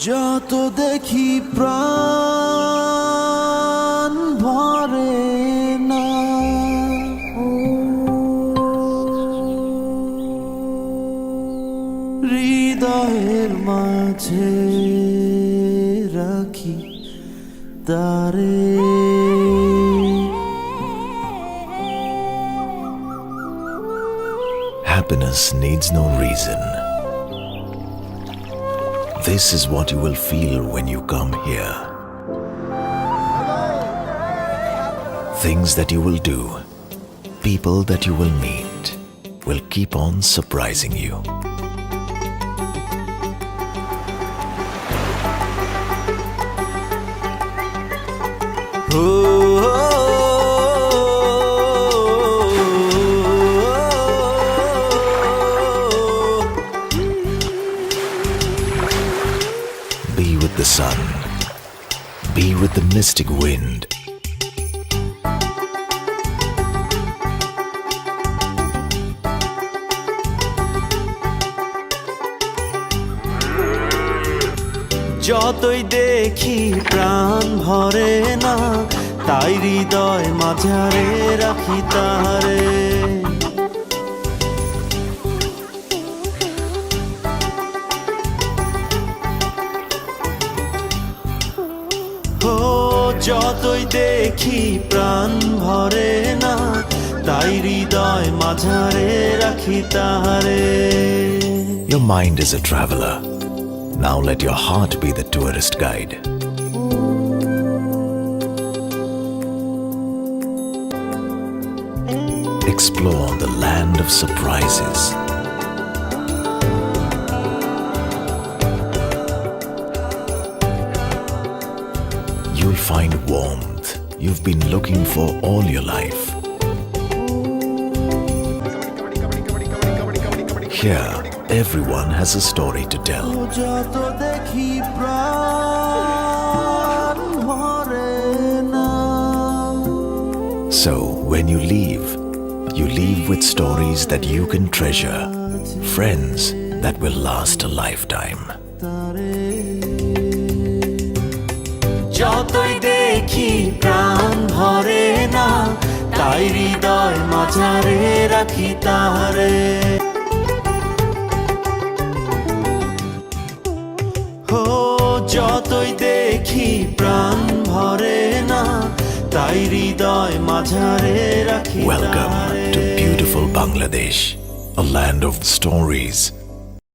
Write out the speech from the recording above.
যত দেখি প্রাণ ভরে না, হৃদয়ের মাঝে রাখি তারে। Happiness needs no reason. This is what you will feel when you come here. Things that you will do, people that you will meet, will keep on surprising you. Be with the sun. Be with the mystic wind. যতই দেখি প্রাণ ভরে না, তাই হৃদয় মাঝারে রাখি তারে। ও যতই দেখি প্রাণ ভরে না, তাই হৃদয় মাঝারে রাখি তারে। Your mind is a traveler. Now let your heart be the tourist guide. Explore the land of surprises. You'll find warmth you've been looking for all your life. Here, everyone has a story to tell. যত দেখি প্রাণ ভরে না। So, when you leave with stories that you can treasure, friends that will last a lifetime. যতই দেখি প্রাণ ভরে না, তাই হৃদয় মাঝারে রাখি তারে। ও যতই দেখি প্রাণ ভরে না, তাই হৃদয় মাঝারে রাখি তারে। Welcome to beautiful Bangladesh, a land of stories,